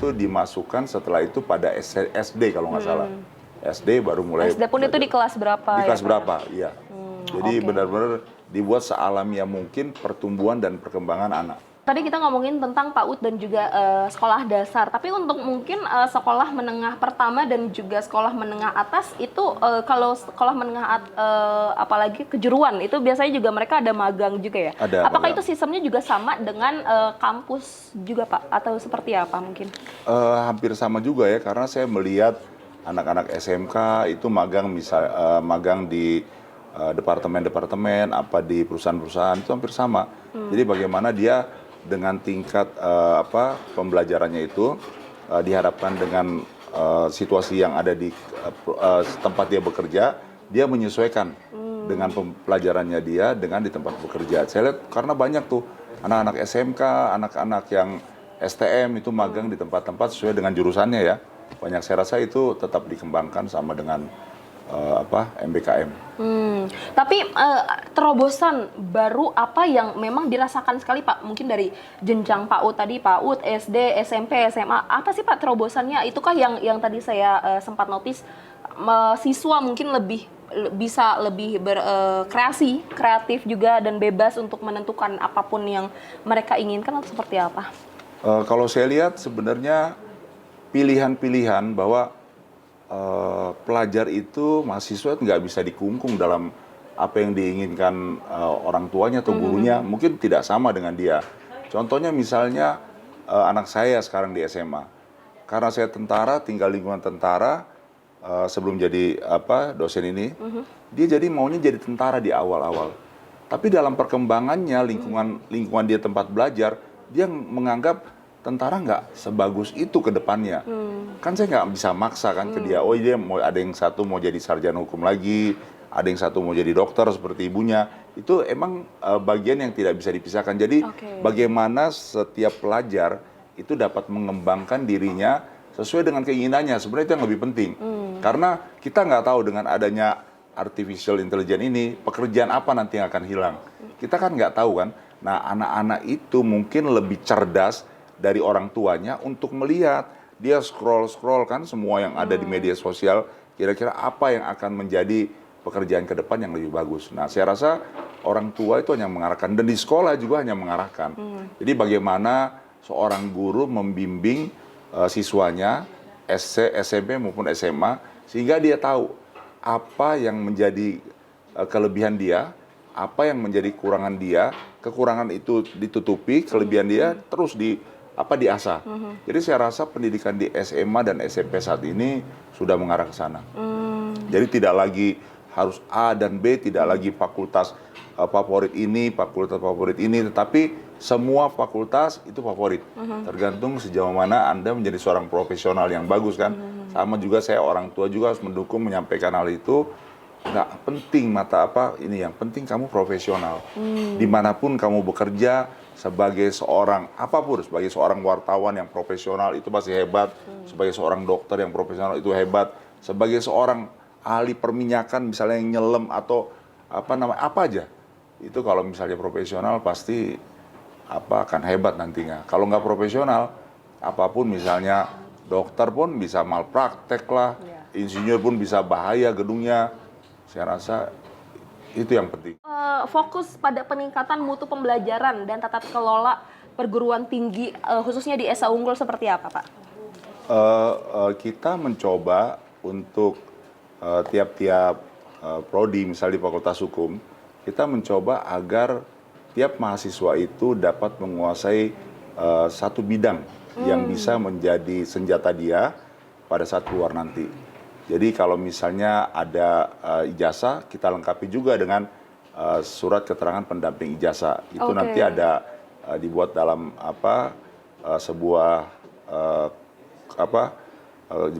itu dimasukkan setelah itu pada SD kalau nggak salah. SD baru mulai. SD pun itu di kelas berapa? Di kelas ya, berapa, iya. Jadi benar-benar dibuat sealamiah mungkin pertumbuhan dan perkembangan anak. Tadi kita ngomongin tentang PAUD dan juga sekolah dasar. Tapi untuk mungkin sekolah menengah pertama dan juga sekolah menengah atas itu kalau sekolah menengah apalagi kejuruan itu biasanya juga mereka ada magang juga ya. Ada Apakah magang. itu sistemnya juga sama dengan kampus juga Pak atau seperti apa mungkin? Hampir sama juga ya, karena saya melihat anak-anak SMK itu magang di departemen-departemen apa di perusahaan-perusahaan itu hampir sama. Jadi bagaimana dia dengan tingkat pembelajarannya itu diharapkan dengan situasi yang ada di tempat dia bekerja, dia menyesuaikan dengan pelajarannya dia dengan di tempat bekerja. Saya lihat karena banyak tuh anak-anak SMK, anak-anak yang STM itu magang di tempat-tempat sesuai dengan jurusannya ya. Banyak, saya rasa itu tetap dikembangkan sama dengan MBKM. Tapi terobosan baru apa yang memang dirasakan sekali Pak? Mungkin dari jenjang PAUD tadi, PAUD, SD, SMP, SMA. Apa sih Pak terobosannya? Itukah yang tadi saya sempat notice siswa mungkin bisa lebih berkreasi, kreatif juga dan bebas untuk menentukan apapun yang mereka inginkan atau seperti apa? Kalau saya lihat sebenarnya pilihan-pilihan bahwa pelajar itu, mahasiswa nggak bisa dikungkung dalam apa yang diinginkan orang tuanya atau gurunya, mungkin tidak sama dengan dia. Contohnya misalnya anak saya sekarang di SMA, karena saya tentara, tinggal lingkungan tentara sebelum jadi dosen ini, dia jadi maunya jadi tentara di awal-awal. Tapi dalam perkembangannya lingkungan dia tempat belajar, dia menganggap tentara nggak sebagus itu ke depannya. Kan saya nggak bisa maksa kan ke dia, oh dia mau ada yang satu mau jadi sarjana hukum lagi, ada yang satu mau jadi dokter seperti ibunya. Itu emang bagian yang tidak bisa dipisahkan. Jadi bagaimana setiap pelajar itu dapat mengembangkan dirinya sesuai dengan keinginannya, sebenarnya itu yang lebih penting. Karena kita nggak tahu dengan adanya artificial intelligence ini, pekerjaan apa nanti yang akan hilang. Kita kan nggak tahu kan. Nah, anak-anak itu mungkin lebih cerdas dari orang tuanya untuk melihat, dia scroll kan semua yang ada di media sosial, kira-kira apa yang akan menjadi pekerjaan ke depan yang lebih bagus. Nah, saya rasa orang tua itu hanya mengarahkan, dan di sekolah juga hanya mengarahkan. Jadi bagaimana seorang guru membimbing siswanya, SMP maupun SMA, sehingga dia tahu apa yang menjadi kelebihan dia, apa yang menjadi kekurangan dia, kekurangan itu ditutupi, kelebihan dia terus diasah. Jadi saya rasa pendidikan di SMA dan SMP saat ini sudah mengarah ke sana. Jadi tidak lagi harus A dan B, tidak lagi fakultas favorit ini, tetapi semua fakultas itu favorit. Tergantung sejauh mana Anda menjadi seorang profesional yang bagus kan. Sama juga saya orang tua juga harus mendukung, menyampaikan hal itu. Nggak penting yang penting kamu profesional. Dimanapun kamu bekerja, sebagai seorang sebagai seorang wartawan yang profesional itu pasti hebat, sebagai seorang dokter yang profesional itu hebat, sebagai seorang ahli perminyakan misalnya yang nyelam atau apa aja, itu kalau misalnya profesional pasti akan hebat nantinya. Kalau nggak profesional, apapun misalnya dokter pun bisa malpraktek lah, insinyur pun bisa bahaya gedungnya. Saya rasa itu yang penting. Fokus pada peningkatan mutu pembelajaran dan tata kelola perguruan tinggi khususnya di Esa Unggul seperti apa Pak? Kita mencoba untuk tiap-tiap prodi, misalnya di Fakultas Hukum, kita mencoba agar tiap mahasiswa itu dapat menguasai satu bidang yang bisa menjadi senjata dia pada saat keluar nanti. Jadi kalau misalnya ada ijazah, kita lengkapi juga dengan surat keterangan pendamping ijazah. Itu nanti ada dibuat dalam sebuah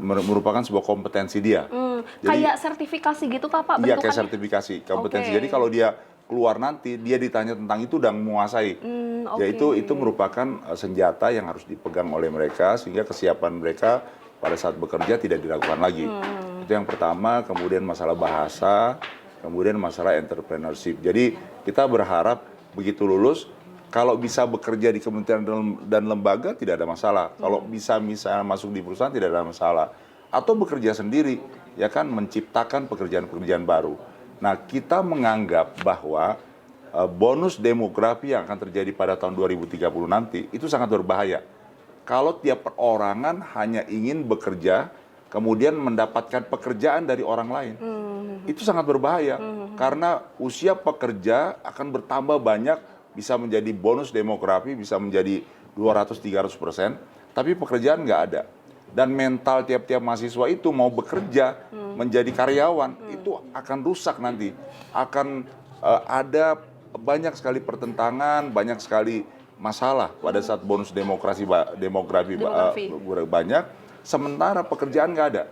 merupakan sebuah kompetensi dia. Jadi, kayak sertifikasi gitu Pak bentukannya? Iya, kayak sertifikasi kompetensi. Jadi kalau dia keluar nanti, dia ditanya tentang itu dan menguasai. Yaitu itu merupakan senjata yang harus dipegang oleh mereka sehingga kesiapan mereka pada saat bekerja tidak diragukan lagi. Itu yang pertama. Kemudian masalah bahasa, kemudian masalah entrepreneurship. Jadi kita berharap begitu lulus, Kalau bisa bekerja di kementerian dan lembaga tidak ada masalah. Kalau bisa misalnya masuk di perusahaan tidak ada masalah. Atau bekerja sendiri, ya kan, menciptakan pekerjaan-pekerjaan baru. Nah, kita menganggap bahwa bonus demografi yang akan terjadi pada tahun 2030 nanti itu sangat berbahaya. Kalau tiap perorangan hanya ingin bekerja, kemudian mendapatkan pekerjaan dari orang lain, itu sangat berbahaya. Karena usia pekerja akan bertambah banyak, bisa menjadi bonus demografi, bisa menjadi 200-300%, tapi pekerjaan nggak ada. Dan mental tiap-tiap mahasiswa itu mau bekerja, menjadi karyawan, itu akan rusak nanti. Akan ada banyak sekali pertentangan, banyak sekali masalah pada saat bonus demografi banyak, sementara pekerjaan nggak ada.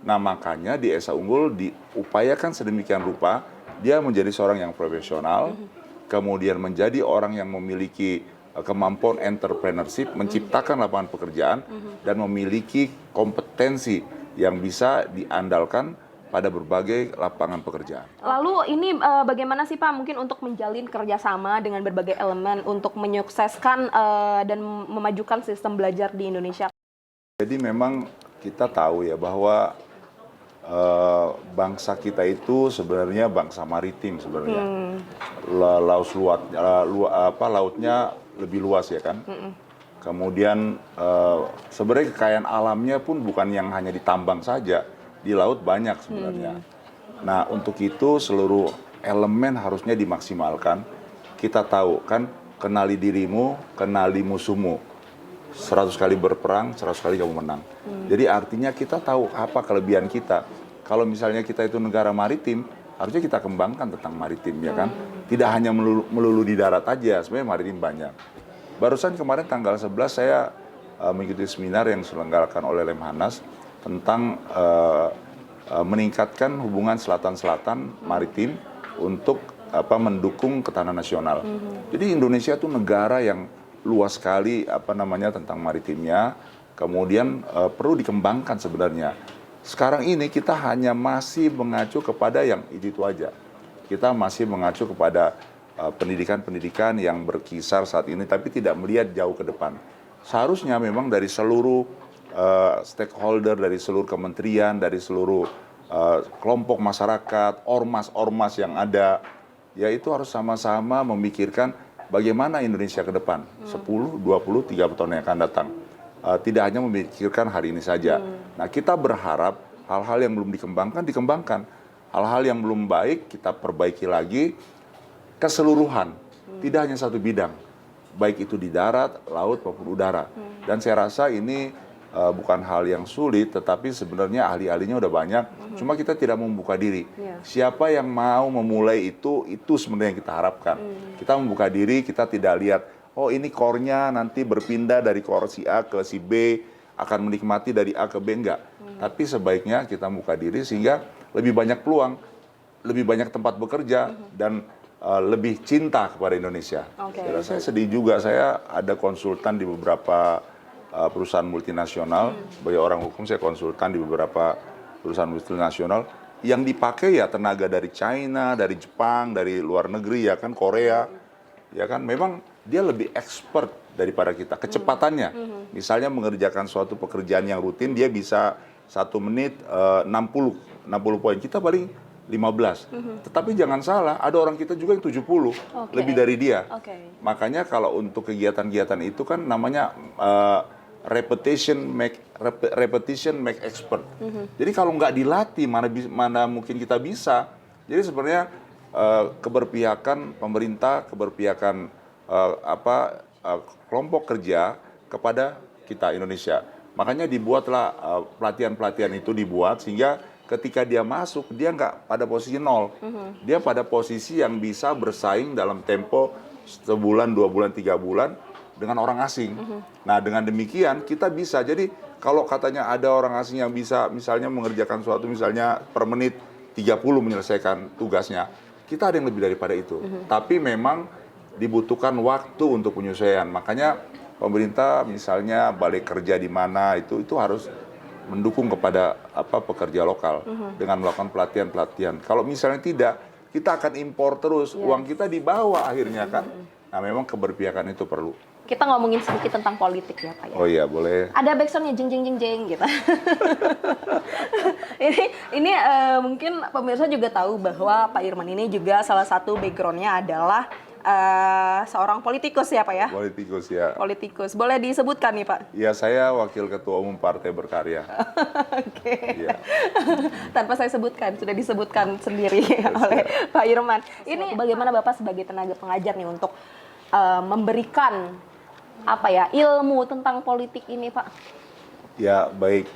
Nah, makanya di Esa Unggul diupayakan sedemikian rupa, dia menjadi seorang yang profesional, kemudian menjadi orang yang memiliki kemampuan entrepreneurship, menciptakan lapangan pekerjaan, dan memiliki kompetensi yang bisa diandalkan pada berbagai lapangan pekerjaan. Lalu ini bagaimana sih Pak mungkin untuk menjalin kerjasama dengan berbagai elemen untuk menyukseskan dan memajukan sistem belajar di Indonesia? Jadi memang kita tahu ya bahwa bangsa kita itu sebenarnya bangsa maritim sebenarnya. Lautnya lebih luas ya kan. Kemudian sebenarnya kekayaan alamnya pun bukan yang hanya ditambang saja, di laut banyak sebenarnya. Nah, untuk itu seluruh elemen harusnya dimaksimalkan. Kita tahu kan, kenali dirimu, kenali musuhmu. 100 kali berperang, 100 kali kamu menang. Jadi artinya kita tahu apa kelebihan kita. Kalau misalnya kita itu negara maritim, harusnya kita kembangkan tentang maritim, ya kan? Tidak hanya melulu di darat aja, sebenarnya maritim banyak. Barusan kemarin tanggal 11 saya mengikuti seminar yang diselenggarakan oleh Lemhanas tentang meningkatkan hubungan selatan-selatan maritim untuk mendukung ketahanan nasional. Jadi Indonesia itu negara yang luas sekali tentang maritimnya, kemudian perlu dikembangkan sebenarnya. Sekarang ini kita hanya masih mengacu kepada yang itu aja. Kita masih mengacu kepada pendidikan-pendidikan yang berkisar saat ini, tapi tidak melihat jauh ke depan. Seharusnya memang dari seluruh stakeholder, dari seluruh kementerian, dari seluruh kelompok masyarakat, ormas-ormas yang ada, yaitu harus sama-sama memikirkan bagaimana Indonesia ke depan, 10, 20, 30 tahun yang akan datang. Tidak hanya memikirkan hari ini saja. Nah, kita berharap hal-hal yang belum dikembangkan. Hal-hal yang belum baik, kita perbaiki lagi keseluruhan. Tidak hanya satu bidang. Baik itu di darat, laut, maupun udara. Dan saya rasa ini bukan hal yang sulit, tetapi sebenarnya ahli-ahlinya udah banyak. Cuma kita tidak membuka diri. Siapa yang mau memulai itu sebenarnya yang kita harapkan. Kita membuka diri, kita tidak lihat, oh ini core-nya nanti berpindah dari core si A ke si B, akan menikmati dari A ke B, enggak. Tapi sebaiknya kita membuka diri sehingga lebih banyak peluang, lebih banyak tempat bekerja, dan lebih cinta kepada Indonesia. Saya sedih juga, saya ada konsultan di beberapa perusahaan multinasional. Sebagai orang hukum saya konsultan di beberapa perusahaan multinasional yang dipakai ya tenaga dari China, dari Jepang, dari luar negeri ya kan, Korea. Ya kan, memang dia lebih expert daripada kita. Kecepatannya, misalnya mengerjakan suatu pekerjaan yang rutin, dia bisa 1 menit 60 poin. Kita paling 15. Tetapi jangan salah, ada orang kita juga yang 70, lebih dari dia. Makanya kalau untuk kegiatan-kegiatan itu kan namanya repetition make expert. Jadi kalau nggak dilatih, mana mungkin kita bisa. Jadi sebenarnya keberpihakan pemerintah, keberpihakan kelompok kerja kepada kita Indonesia. Makanya dibuatlah pelatihan-pelatihan itu dibuat sehingga ketika dia masuk, dia nggak pada posisi 0. Dia pada posisi yang bisa bersaing dalam tempo sebulan, 2 bulan, 3 bulan dengan orang asing. Nah, dengan demikian kita bisa. Jadi kalau katanya ada orang asing yang bisa misalnya mengerjakan suatu misalnya per menit 30 menyelesaikan tugasnya, kita ada yang lebih daripada itu. Tapi memang dibutuhkan waktu untuk penyesuaian. Makanya pemerintah misalnya balik kerja di mana itu harus mendukung kepada pekerja lokal dengan melakukan pelatihan-pelatihan. Kalau misalnya tidak, kita akan impor terus, uang kita dibawa akhirnya kan. Nah, memang keberpihakan itu perlu. Kita ngomongin sedikit tentang politik ya Pak ya. Oh iya, boleh. Ada backsoundnya jeng jeng jeng jeng gitu. ini mungkin pemirsa juga tahu bahwa Pak Irman ini juga salah satu backgroundnya adalah seorang politikus ya Pak ya. Politikus ya. Politikus. Boleh disebutkan nih Pak? Ya, saya Wakil Ketua Umum Partai Berkarya. Oke. Iya. Tanpa saya sebutkan, sudah disebutkan sendiri oleh Pak Irman. Ini bagaimana Bapak sebagai tenaga pengajar nih untuk memberikan apa ya ilmu tentang politik ini Pak? Ya, baik.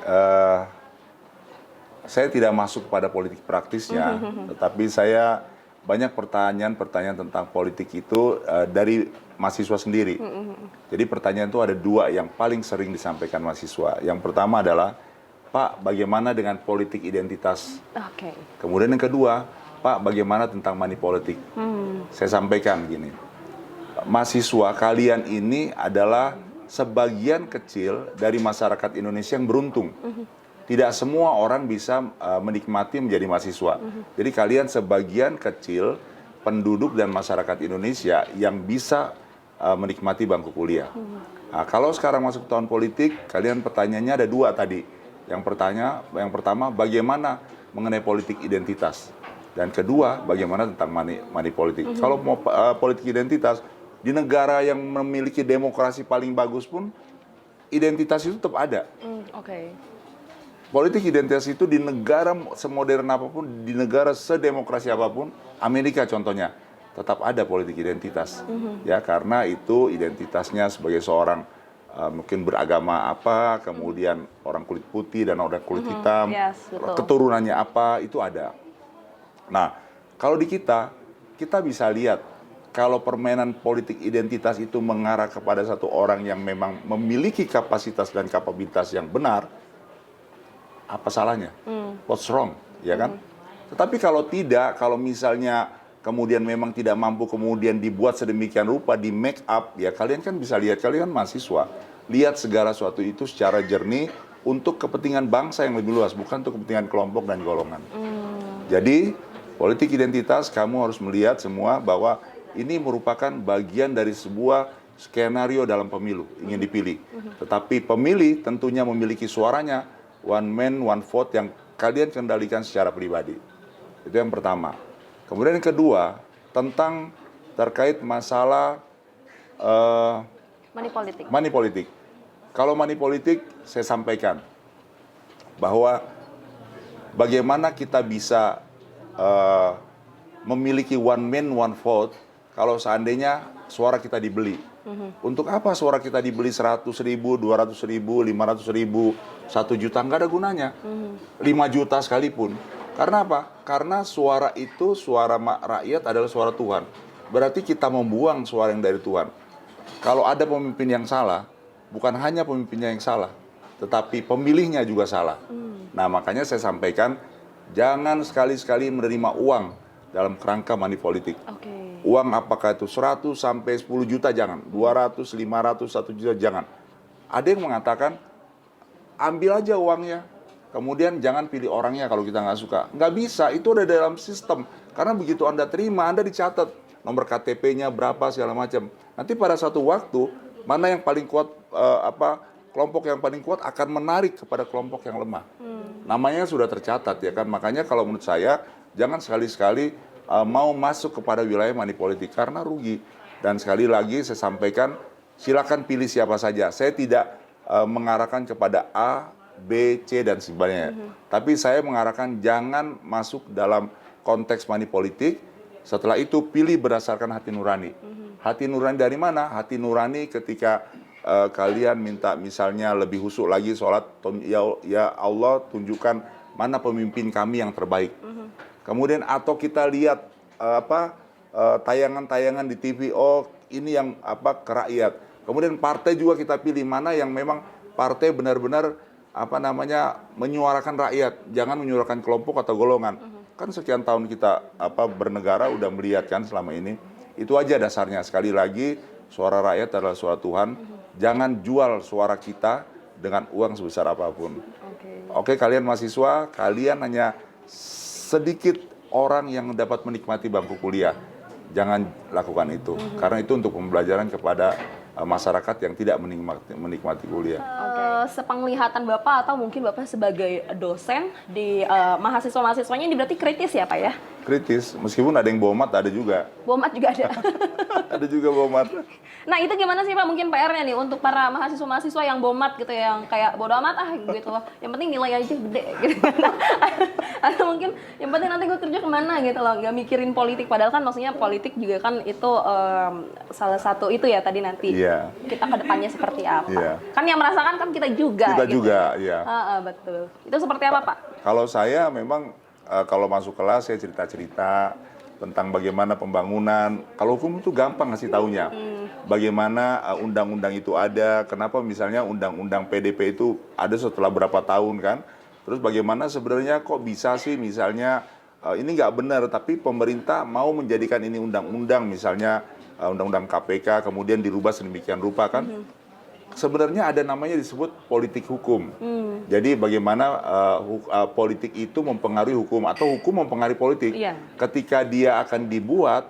Saya tidak masuk pada politik praktisnya, tetapi saya banyak pertanyaan tentang politik itu dari mahasiswa sendiri. Jadi pertanyaan itu ada dua yang paling sering disampaikan mahasiswa. Yang pertama adalah, Pak, bagaimana dengan politik identitas? Oke. Kemudian yang kedua, Pak, bagaimana tentang money politik? Saya sampaikan gini, mahasiswa kalian ini adalah sebagian kecil dari masyarakat Indonesia yang beruntung. Tidak semua orang bisa menikmati menjadi mahasiswa. Jadi kalian sebagian kecil penduduk dan masyarakat Indonesia yang bisa menikmati bangku kuliah. Nah, kalau sekarang masuk tahun politik, kalian pertanyaannya ada dua tadi. Yang pertama, bagaimana mengenai politik identitas? Dan kedua, bagaimana tentang money politik? Kalau mau politik identitas, di negara yang memiliki demokrasi paling bagus pun, identitas itu tetap ada. Oke. Politik identitas itu di negara semodern apapun, di negara sedemokrasi apapun, Amerika contohnya, tetap ada politik identitas. Ya, karena itu identitasnya sebagai seorang mungkin beragama apa, kemudian orang kulit putih dan orang kulit hitam, Yes, betul. keturunannya apa, itu ada. Nah, kalau di kita bisa lihat, kalau permainan politik identitas itu mengarah kepada satu orang yang memang memiliki kapasitas dan kapabilitas yang benar, apa salahnya? What's wrong? Ya kan? Tetapi kalau tidak, kalau misalnya kemudian memang tidak mampu, kemudian dibuat sedemikian rupa, di make up, ya kalian kan bisa lihat, kalian kan mahasiswa, lihat segala sesuatu itu secara jernih untuk kepentingan bangsa yang lebih luas, bukan untuk kepentingan kelompok dan golongan. Jadi, politik identitas kamu harus melihat semua bahwa ini merupakan bagian dari sebuah skenario dalam pemilu, ingin dipilih. Tetapi pemilih tentunya memiliki suaranya, one man, one vote yang kalian kendalikan secara pribadi. Itu yang pertama. Kemudian yang kedua, tentang terkait masalah money politik. Kalau money politik, saya sampaikan bahwa bagaimana kita bisa memiliki one man, one vote kalau seandainya suara kita dibeli. Untuk apa suara kita dibeli 100.000, 200.000, 500.000, 1 juta? Nggak ada gunanya. 5 juta sekalipun. Karena apa? Karena suara itu, suara rakyat adalah suara Tuhan. Berarti kita membuang suara yang dari Tuhan. Kalau ada pemimpin yang salah, bukan hanya pemimpinnya yang salah, tetapi pemilihnya juga salah. Nah, makanya saya sampaikan, jangan sekali-sekali menerima uang dalam kerangka money politik. Uang apakah itu 100 sampai 10 juta, jangan. 200, 500, 1 juta, jangan. Ada yang mengatakan, ambil aja uangnya, kemudian jangan pilih orangnya kalau kita nggak suka. Nggak bisa, itu udah dalam sistem. Karena begitu Anda terima, Anda dicatat. Nomor KTP-nya berapa, segala macam. Nanti pada suatu waktu, mana yang paling kuat, kelompok yang paling kuat akan menarik kepada kelompok yang lemah. Namanya sudah tercatat, ya kan. Makanya kalau menurut saya, jangan sekali-sekali mau masuk kepada wilayah money politik karena rugi. Dan sekali lagi saya sampaikan, silakan pilih siapa saja. Saya tidak mengarahkan kepada A, B, C dan sebagainya. Tapi saya mengarahkan jangan masuk dalam konteks money politik. Setelah itu pilih berdasarkan hati nurani. Hati nurani dari mana? Hati nurani ketika kalian minta misalnya lebih khusyuk lagi sholat, ya Allah tunjukkan mana pemimpin kami yang terbaik. Kemudian atau kita lihat tayangan-tayangan di TV, oh ini yang ke rakyat. Kemudian partai juga kita pilih mana yang memang partai benar-benar menyuarakan rakyat, jangan menyuarakan kelompok atau golongan. Kan sekian tahun kita bernegara udah melihat kan selama ini. Itu aja dasarnya. Sekali lagi, suara rakyat adalah suara Tuhan. Jangan jual suara kita dengan uang sebesar apapun. Oke, kalian mahasiswa, kalian hanya sedikit orang yang dapat menikmati bangku kuliah. jangan lakukan itu. Karena itu untuk pembelajaran kepada masyarakat yang tidak menikmati kuliah. Sepenglihatan Bapak atau mungkin Bapak sebagai dosen di mahasiswa-mahasiswanya ini berarti kritis ya Pak ya? Kritis, meskipun ada yang bawa mat, ada juga. Bawa mat juga ada. Ada juga bawa mat. Nah itu gimana sih Pak mungkin PR-nya nih untuk para mahasiswa-mahasiswa yang bodo amat gitu, yang kayak bodo amat gitu, yang penting nilai aja gede gitu. Atau mungkin yang penting nanti gue kerja kemana gitu loh, nggak mikirin politik, padahal kan maksudnya politik juga kan itu salah satu itu ya tadi nanti kita ke depannya seperti apa. Kan yang merasakan kan kita juga. Kita gitu. juga, iya. Betul. Itu seperti apa Pak? Kalau saya memang kalau masuk kelas saya cerita-cerita tentang bagaimana pembangunan. Kalau hukum itu gampang ngasih taunya. Bagaimana undang-undang itu ada, kenapa misalnya undang-undang PDP itu ada setelah berapa tahun kan. Terus bagaimana sebenarnya kok bisa sih misalnya ini nggak benar, tapi pemerintah mau menjadikan ini undang-undang, misalnya undang-undang KPK, kemudian dirubah sedemikian rupa kan. Sebenarnya ada namanya disebut politik hukum. Jadi bagaimana politik itu mempengaruhi hukum atau hukum mempengaruhi politik. Ketika dia akan dibuat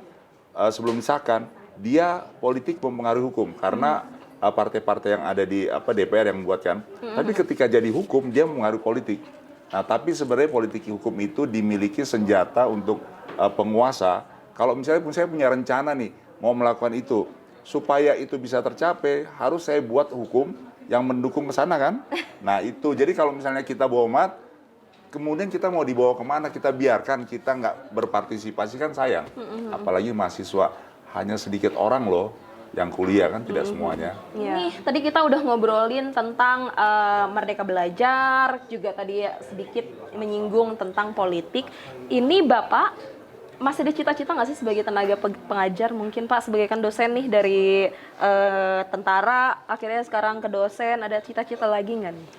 sebelum disahkan, dia politik mempengaruhi hukum karena partai-partai yang ada di DPR yang membuatkan. Tapi ketika jadi hukum dia mempengaruhi politik. Nah, tapi sebenarnya politik hukum itu dimiliki senjata untuk penguasa. Kalau misalnya saya punya rencana nih mau melakukan itu, supaya itu bisa tercapai, harus saya buat hukum yang mendukung ke sana kan. Nah itu, jadi kalau misalnya kita bawa mat, kemudian kita mau dibawa kemana, kita biarkan, kita nggak berpartisipasi kan sayang. Apalagi mahasiswa, hanya sedikit orang loh yang kuliah kan, tidak semuanya. Nih, tadi kita udah ngobrolin tentang Merdeka Belajar, juga tadi sedikit menyinggung tentang politik. Ini Bapak masih ada cita-cita nggak sih sebagai tenaga pengajar mungkin Pak, sebagai kan dosen nih dari tentara akhirnya sekarang ke dosen, ada cita-cita lagi nggak nih?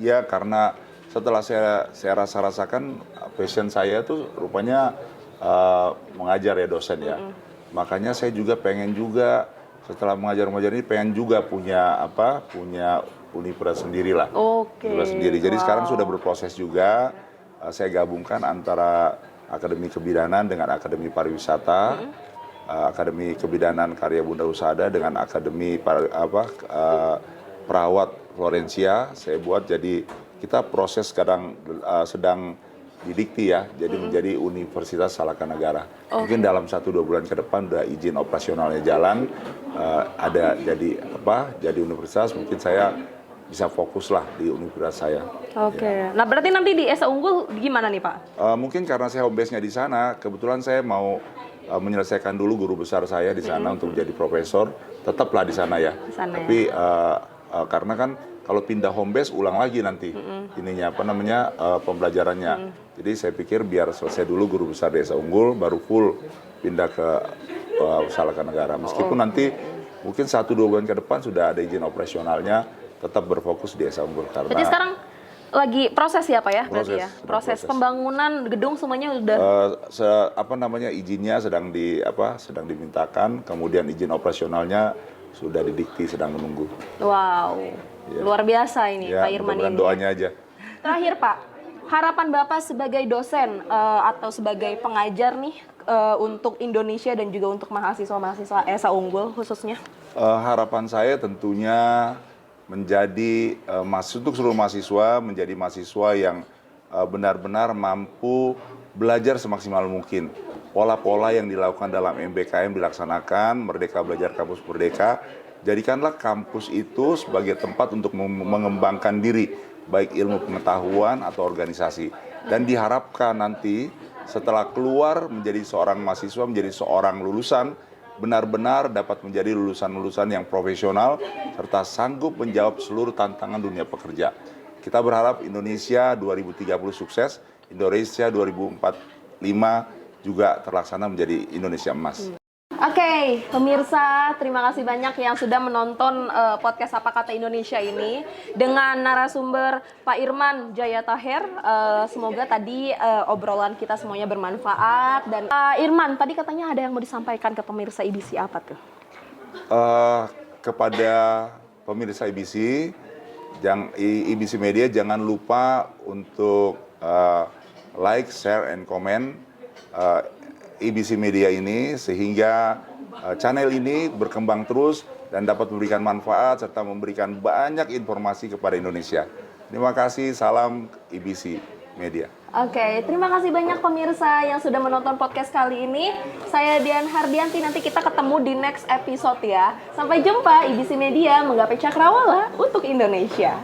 Ya karena setelah saya rasakan passion saya tuh rupanya mengajar ya, dosen ya. Makanya saya juga pengen juga setelah mengajar ini pengen juga punya universitas sendiri lah. Universitas sendiri. Jadi sekarang sudah berproses juga, saya gabungkan antara Akademi Kebidanan dengan Akademi Pariwisata, Akademi Kebidanan Karya Bunda Husada dengan Akademi Perawat Florencia. Saya buat, jadi kita proses sekarang sedang didikti ya, jadi menjadi Universitas Salaka Negara. Mungkin dalam 1-2 bulan ke depan udah izin operasionalnya jalan, ada jadi universitas, mungkin saya bisa fokus lah di universitas saya. Nah berarti nanti di Esa Unggul gimana nih Pak? Mungkin karena saya home base-nya di sana, kebetulan saya mau menyelesaikan dulu guru besar saya di sana untuk menjadi profesor, tetaplah di sana ya. Tapi karena kan kalau pindah home base ulang lagi nanti pembelajarannya. Jadi saya pikir biar selesai dulu guru besar di Esa Unggul, baru full pindah ke Salaka Negara. Meskipun nanti mungkin 1-2 bulan ke depan sudah ada izin operasionalnya, tetap berfokus di Esa Unggul. Karena jadi sekarang lagi proses ya Pak ya? Proses pembangunan gedung semuanya udah izinnya sedang dimintakan, kemudian izin operasionalnya sudah didikti, sedang menunggu. Wow, luar biasa ini Pak Irman ini. Doanya aja. Terakhir Pak, harapan Bapak sebagai dosen atau sebagai pengajar nih untuk Indonesia dan juga untuk mahasiswa-mahasiswa Esa Unggul khususnya? Harapan saya tentunya menjadi untuk seluruh mahasiswa, menjadi mahasiswa yang benar-benar mampu belajar semaksimal mungkin. Pola-pola yang dilakukan dalam MBKM dilaksanakan, Merdeka Belajar Kampus Merdeka. Jadikanlah kampus itu sebagai tempat untuk mengembangkan diri, baik ilmu pengetahuan atau organisasi. Dan diharapkan nanti setelah keluar menjadi seorang mahasiswa, menjadi seorang lulusan, benar-benar dapat menjadi lulusan-lulusan yang profesional serta sanggup menjawab seluruh tantangan dunia pekerja. Kita berharap Indonesia 2030 sukses, Indonesia 2045 juga terlaksana menjadi Indonesia emas. Oke, pemirsa, terima kasih banyak yang sudah menonton podcast Apa Kata Indonesia ini dengan narasumber Pak Irman Jaya Taher. Semoga tadi obrolan kita semuanya bermanfaat. Dan Pak Irman, tadi katanya ada yang mau disampaikan ke pemirsa IBC, apa tuh? Kepada pemirsa IBC, IBC Media jangan lupa untuk like, share, and comment IBC Media ini sehingga channel ini berkembang terus dan dapat memberikan manfaat serta memberikan banyak informasi kepada Indonesia. Terima kasih, salam IBC Media. Oke, terima kasih banyak pemirsa yang sudah menonton podcast kali ini. Saya Dian Hardianti, nanti kita ketemu di next episode ya. Sampai jumpa, IBC Media menggapai cakrawala untuk Indonesia.